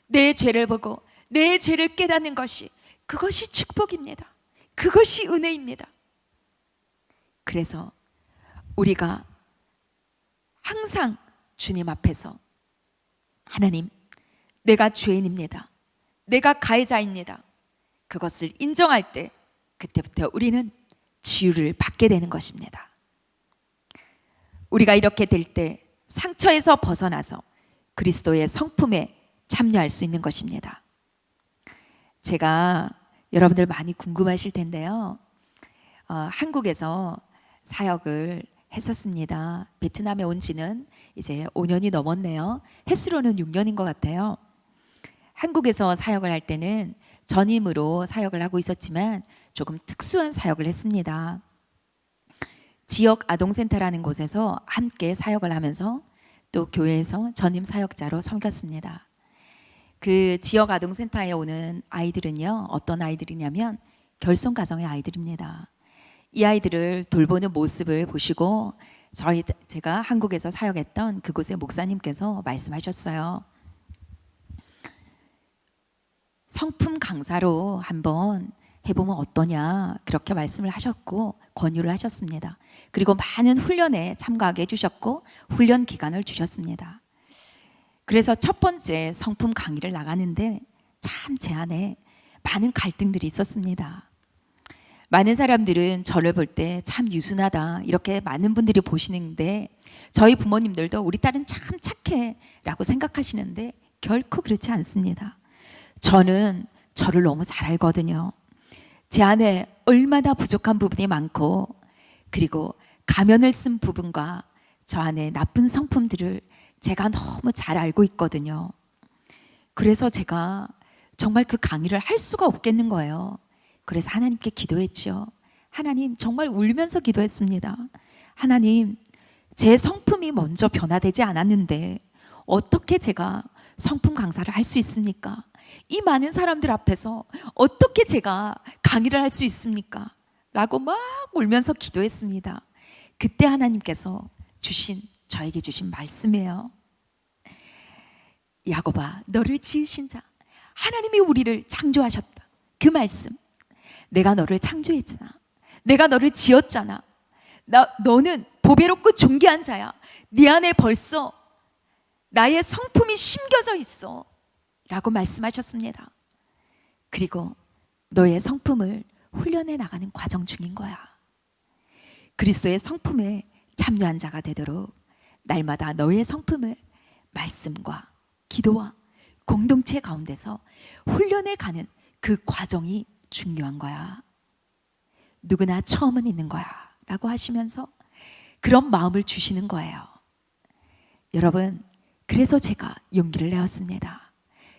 내 죄를 보고 내 죄를 깨닫는 것이 그것이 축복입니다. 그것이 은혜입니다. 그래서 우리가 항상 주님 앞에서 하나님 내가 죄인입니다. 내가 가해자입니다. 그것을 인정할 때 그때부터 우리는 치유를 받게 되는 것입니다. 우리가 이렇게 될 때 상처에서 벗어나서 그리스도의 성품에 참여할 수 있는 것입니다. 제가 여러분들 많이 궁금하실 텐데요. 한국에서 사역을 했었습니다. 베트남에 온 지는 이제 5년이 넘었네요. 횟수로는 6년인 것 같아요. 한국에서 사역을 할 때는 전임으로 사역을 하고 있었지만 조금 특수한 사역을 했습니다. 지역 아동센터라는 곳에서 함께 사역을 하면서 또 교회에서 전임 사역자로 섬겼습니다. 그 지역 아동센터에 오는 아이들은요, 어떤 아이들이냐면 결손 가정의 아이들입니다. 이 아이들을 돌보는 모습을 보시고 제가 한국에서 사역했던 그곳의 목사님께서 말씀하셨어요. 성품 강사로 한번 해보면 어떠냐 그렇게 말씀을 하셨고 권유를 하셨습니다. 그리고 많은 훈련에 참가하게 해주셨고 훈련 기간을 주셨습니다. 그래서 첫 번째 성품 강의를 나가는데 참 제 안에 많은 갈등들이 있었습니다. 많은 사람들은 저를 볼 때 참 유순하다 이렇게 많은 분들이 보시는데 저희 부모님들도 우리 딸은 참 착해 라고 생각하시는데 결코 그렇지 않습니다. 저는 저를 너무 잘 알거든요. 제 안에 얼마나 부족한 부분이 많고 그리고 가면을 쓴 부분과 저 안에 나쁜 성품들을 제가 너무 잘 알고 있거든요. 그래서 제가 정말 그 강의를 할 수가 없겠는 거예요. 그래서 하나님께 기도했죠. 하나님, 정말 울면서 기도했습니다. 하나님, 제 성품이 먼저 변화되지 않았는데 어떻게 제가 성품 강사를 할 수 있습니까? 이 많은 사람들 앞에서 어떻게 제가 강의를 할 수 있습니까? 라고 막 울면서 기도했습니다. 그때 하나님께서 저에게 주신 말씀이에요. 야곱아, 너를 지으신 자 하나님이 우리를 창조하셨다. 그 말씀, 내가 너를 창조했잖아. 내가 너를 지었잖아. 너는 보배롭고 존귀한 자야. 네 안에 벌써 나의 성품이 심겨져 있어 라고 말씀하셨습니다. 그리고 너의 성품을 훈련해 나가는 과정 중인 거야. 그리스도의 성품에 참여한 자가 되도록 날마다 너의 성품을 말씀과 기도와 공동체 가운데서 훈련해 가는 그 과정이 중요한 거야. 누구나 처음은 있는 거야 라고 하시면서 그런 마음을 주시는 거예요. 여러분, 그래서 제가 용기를 내었습니다.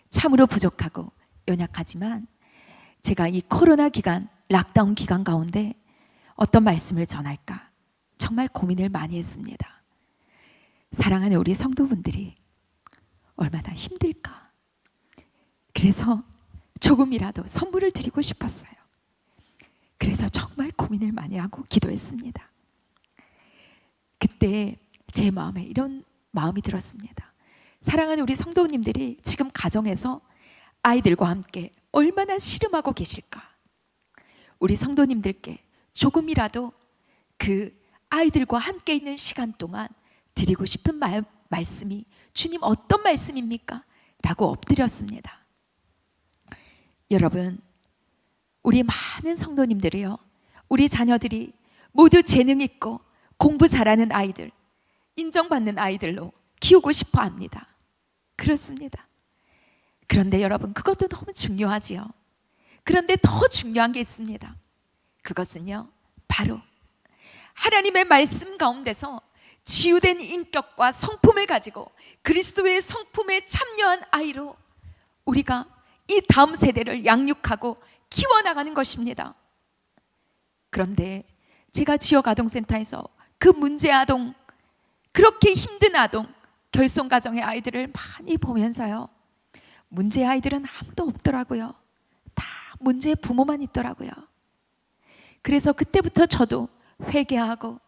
참으로 부족하고 연약하지만 제가 이 코로나 기간, 락다운 기간 가운데 어떤 말씀을 전할까 정말 고민을 많이 했습니다. 사랑하는 우리 성도분들이 얼마나 힘들까. 그래서 조금이라도 선물을 드리고 싶었어요. 그래서 정말 고민을 많이 하고 기도했습니다. 그때 제 마음에 이런 마음이 들었습니다. 사랑하는 우리 성도님들이 지금 가정에서 아이들과 함께 얼마나 씨름하고 계실까. 우리 성도님들께 조금이라도 그 아이들과 함께 있는 시간 동안 드리고 싶은 말씀이 주님 어떤 말씀입니까? 라고 엎드렸습니다. 여러분, 우리 많은 성도님들이요, 우리 자녀들이 모두 재능 있고 공부 잘하는 아이들, 인정받는 아이들로 키우고 싶어 합니다. 그렇습니다. 그런데 여러분, 그것도 너무 중요하지요. 그런데 더 중요한 게 있습니다. 그것은요, 바로 하나님의 말씀 가운데서 치유된 인격과 성품을 가지고 그리스도의 성품에 참여한 아이로 우리가 이 다음 세대를 양육하고 키워나가는 것입니다. 그런데 제가 지역아동센터에서 그 문제 아동, 그렇게 힘든 아동, 결손가정의 아이들을 많이 보면서요, 문제 아이들은 아무도 없더라고요. 다 문제의 부모만 있더라고요. 그래서 그때부터 저도 회개하고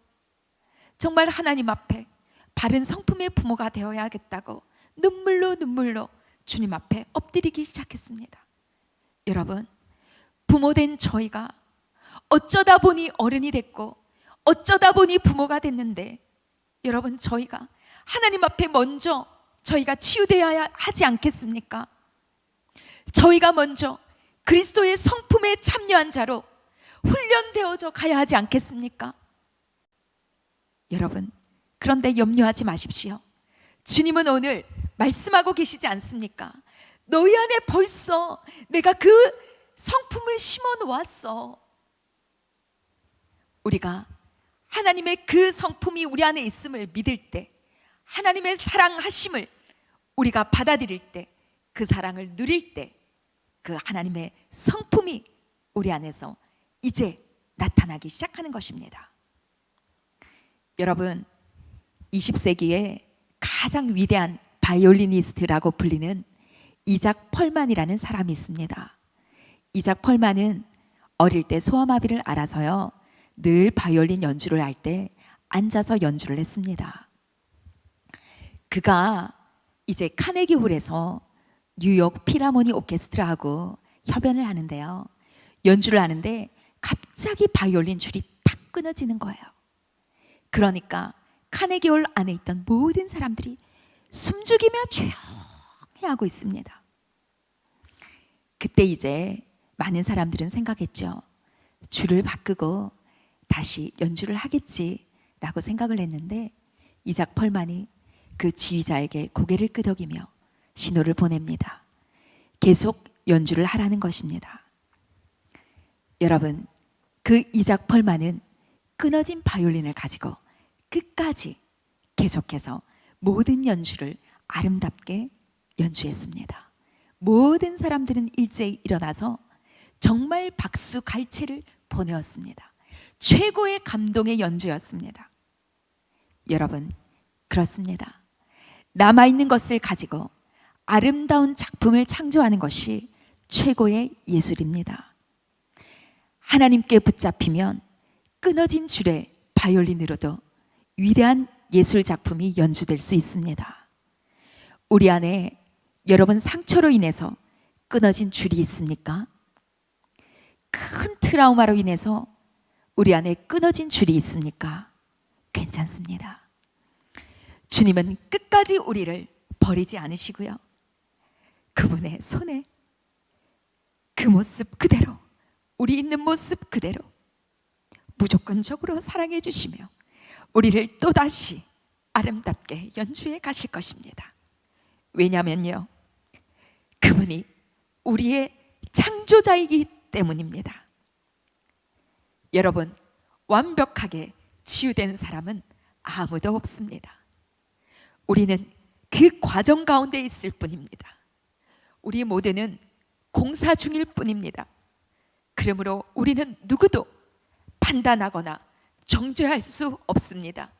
정말 하나님 앞에 바른 성품의 부모가 되어야겠다고 눈물로 주님 앞에 엎드리기 시작했습니다. 여러분, 부모된 저희가 어쩌다 보니 어른이 됐고 어쩌다 보니 부모가 됐는데, 여러분, 저희가 하나님 앞에 먼저 저희가 치유되어야 하지 않겠습니까? 저희가 먼저 그리스도의 성품에 참여한 자로 훈련되어져 가야 하지 않겠습니까? 여러분, 그런데 염려하지 마십시오. 주님은 오늘 말씀하고 계시지 않습니까? 너희 안에 벌써 내가 그 성품을 심어 놓았어. 우리가 하나님의 그 성품이 우리 안에 있음을 믿을 때, 하나님의 사랑하심을 우리가 받아들일 때, 그 사랑을 누릴 때, 그 하나님의 성품이 우리 안에서 이제 나타나기 시작하는 것입니다. 여러분, 20세기에 가장 위대한 바이올리니스트라고 불리는 이작 펄만이라는 사람이 있습니다. 이작 펄만은 어릴 때 소아마비를 앓아서요, 늘 바이올린 연주를 할 때 앉아서 연주를 했습니다. 그가 이제 카네기 홀에서 뉴욕 필하모니 오케스트라하고 협연을 하는데요, 연주를 하는데 갑자기 바이올린 줄이 탁 끊어지는 거예요. 그러니까 카네기홀 안에 있던 모든 사람들이 숨죽이며 조용히 하고 있습니다. 그때 이제 많은 사람들은 생각했죠. 줄을 바꾸고 다시 연주를 하겠지라고 생각을 했는데 이작 펄만이 그 지휘자에게 고개를 끄덕이며 신호를 보냅니다. 계속 연주를 하라는 것입니다. 여러분, 그 이작 펄만은 끊어진 바이올린을 가지고 끝까지 계속해서 모든 연주를 아름답게 연주했습니다. 모든 사람들은 일제히 일어나서 정말 박수 갈채를 보내었습니다. 최고의 감동의 연주였습니다. 여러분, 그렇습니다. 남아있는 것을 가지고 아름다운 작품을 창조하는 것이 최고의 예술입니다. 하나님께 붙잡히면 끊어진 줄에 바이올린으로도 위대한 예술 작품이 연주될 수 있습니다. 우리 안에 여러분 상처로 인해서 끊어진 줄이 있습니까? 큰 트라우마로 인해서 우리 안에 끊어진 줄이 있습니까? 괜찮습니다. 주님은 끝까지 우리를 버리지 않으시고요. 그분의 손에 그 모습 그대로, 우리 있는 모습 그대로 무조건적으로 사랑해 주시며 우리를 또다시 아름답게 연주해 가실 것입니다. 왜냐면요, 그분이 우리의 창조자이기 때문입니다. 여러분, 완벽하게 치유된 사람은 아무도 없습니다. 우리는 그 과정 가운데 있을 뿐입니다. 우리 모두는 공사 중일 뿐입니다. 그러므로 우리는 누구도 판단하거나 정죄할 수 없습니다.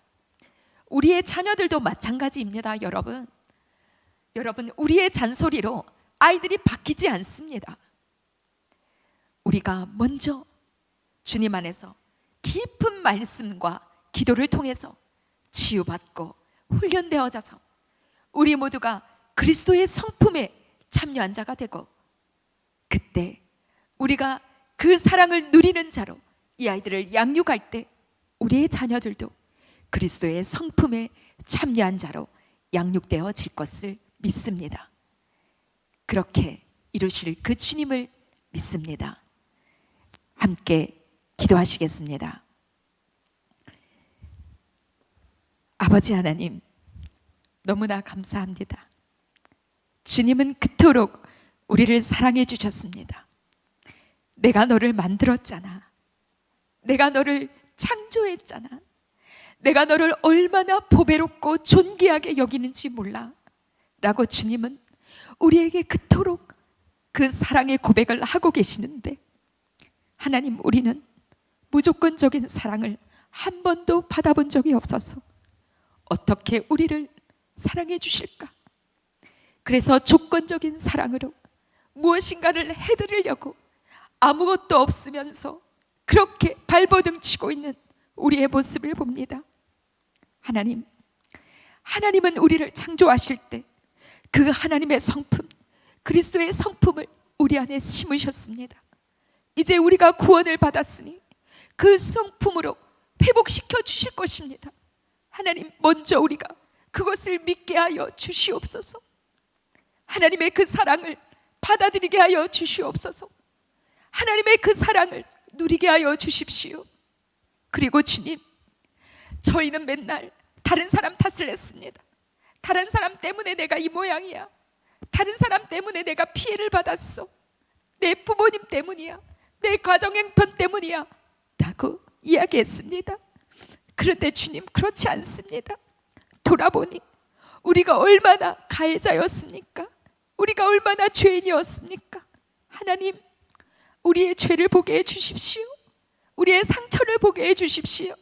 우리의 자녀들도 마찬가지입니다. 여러분, 우리의 잔소리로 아이들이 바뀌지 않습니다. 우리가 먼저 주님 안에서 깊은 말씀과 기도를 통해서 치유받고 훈련되어져서 우리 모두가 그리스도의 성품에 참여한 자가 되고, 그때 우리가 그 사랑을 누리는 자로 이 아이들을 양육할 때 우리의 자녀들도 그리스도의 성품에 참여한 자로 양육되어질 것을 믿습니다. 그렇게 이루실 그 주님을 믿습니다. 함께 기도하시겠습니다. 아버지 하나님, 너무나 감사합니다. 주님은 그토록 우리를 사랑해 주셨습니다. 내가 너를 만들었잖아. 내가 너를 창조했잖아. 내가 너를 얼마나 보배롭고 존귀하게 여기는지 몰라 라고 주님은 우리에게 그토록 그 사랑의 고백을 하고 계시는데, 하나님, 우리는 무조건적인 사랑을 한 번도 받아본 적이 없어서 어떻게 우리를 사랑해 주실까? 그래서 조건적인 사랑으로 무엇인가를 해드리려고 아무것도 없으면서 그렇게 발버둥 치고 있는 우리의 모습을 봅니다. 하나님은 우리를 창조하실 때 그 하나님의 성품, 그리스도의 성품을 우리 안에 심으셨습니다. 이제 우리가 구원을 받았으니 그 성품으로 회복시켜 주실 것입니다. 하나님, 먼저 우리가 그것을 믿게 하여 주시옵소서. 하나님의 그 사랑을 받아들이게 하여 주시옵소서. 하나님의 그 사랑을 누리게 하여 주십시오. 그리고 주님, 저희는 맨날 다른 사람 탓을 했습니다. 다른 사람 때문에 내가 이 모양이야. 다른 사람 때문에 내가 피해를 받았어. 내 부모님 때문이야. 내 가정형편 때문이야 라고 이야기했습니다. 그런데 주님, 그렇지 않습니다. 돌아보니 우리가 얼마나 가해자였습니까? 우리가 얼마나 죄인이었습니까? 하나님, 우리의 죄를 보게 해주십시오. 우리의 상처를 보게 해주십시오.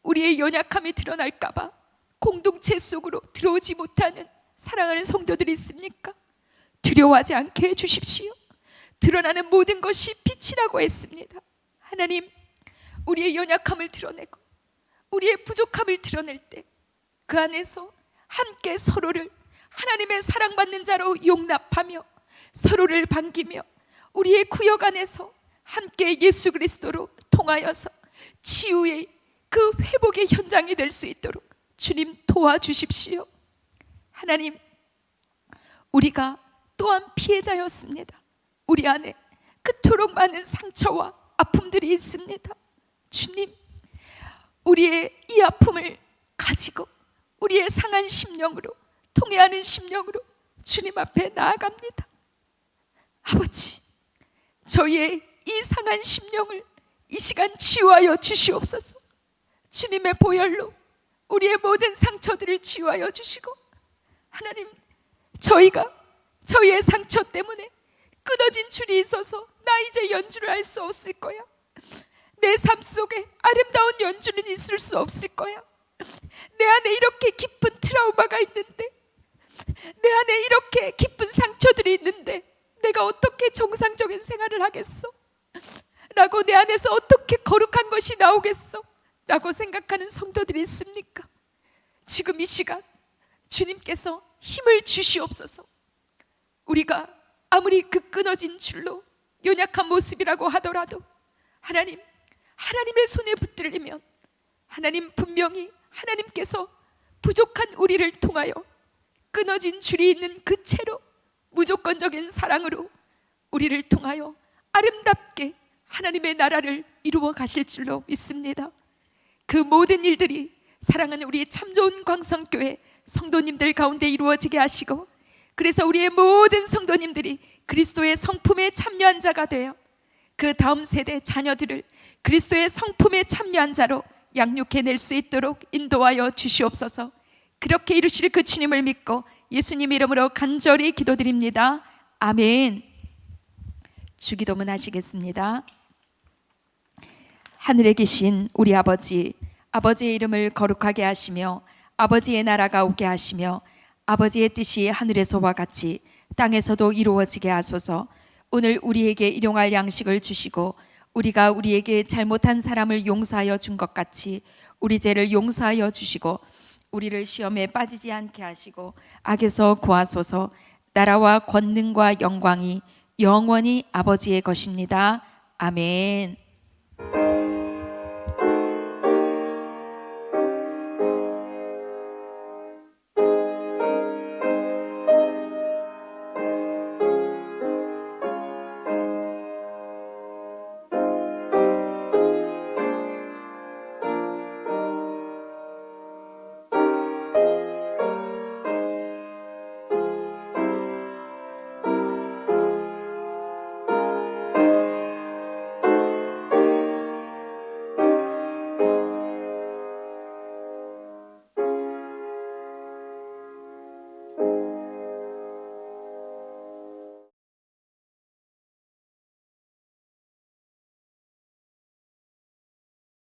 우리의 연약함이 드러날까 봐 공동체 속으로 들어오지 못하는 사랑하는 성도들이 있습니까? 두려워하지 않게 해주십시오. 드러나는 모든 것이 빛이라고 했습니다. 하나님, 우리의 연약함을 드러내고 우리의 부족함을 드러낼 때 그 안에서 함께 서로를 하나님의 사랑받는 자로 용납하며 서로를 반기며 우리의 구역 안에서 함께 예수 그리스도로 통하여서 치유의 그 회복의 현장이 될 수 있도록 주님 도와주십시오. 하나님, 우리가 또한 피해자였습니다. 우리 안에 그토록 많은 상처와 아픔들이 있습니다. 주님, 우리의 이 아픔을 가지고 우리의 상한 심령으로, 통회하는 심령으로 주님 앞에 나아갑니다. 아버지, 저희의 이 상한 심령을 이 시간 치유하여 주시옵소서. 주님의 보혈로 우리의 모든 상처들을 치유하여 주시고, 하나님, 저희가 저희의 상처 때문에 끊어진 줄이 있어서 나 이제 연주를 할 수 없을 거야, 내 삶 속에 아름다운 연주는 있을 수 없을 거야, 내 안에 이렇게 깊은 트라우마가 있는데, 내 안에 이렇게 깊은 상처들이 있는데 내가 어떻게 정상적인 생활을 하겠어? 라고, 내 안에서 어떻게 거룩한 것이 나오겠어? 라고 생각하는 성도들이 있습니까? 지금 이 시간 주님께서 힘을 주시옵소서. 우리가 아무리 그 끊어진 줄로 연약한 모습이라고 하더라도 하나님의 손에 붙들리면 하나님 분명히 하나님께서 부족한 우리를 통하여 끊어진 줄이 있는 그 채로 무조건적인 사랑으로 우리를 통하여 아름답게 하나님의 나라를 이루어 가실 줄로 믿습니다. 그 모든 일들이 사랑하는 우리 참 좋은 광성교회 성도님들 가운데 이루어지게 하시고, 그래서 우리의 모든 성도님들이 그리스도의 성품에 참여한 자가 되어 그 다음 세대 자녀들을 그리스도의 성품에 참여한 자로 양육해낼 수 있도록 인도하여 주시옵소서. 그렇게 이루실 그 주님을 믿고 예수님 이름으로 간절히 기도드립니다. 아멘. 주기도문 하시겠습니다. 하늘에 계신 우리 아버지, 아버지의 이름을 거룩하게 하시며 아버지의 나라가 오게 하시며 아버지의 뜻이 하늘에서와 같이 땅에서도 이루어지게 하소서. 오늘 우리에게 일용할 양식을 주시고 우리가 우리에게 잘못한 사람을 용서하여 준 것 같이 우리 죄를 용서하여 주시고 우리를 시험에 빠지지 않게 하시고 악에서 구하소서. 나라와 권능과 영광이 영원히 아버지의 것입니다. 아멘.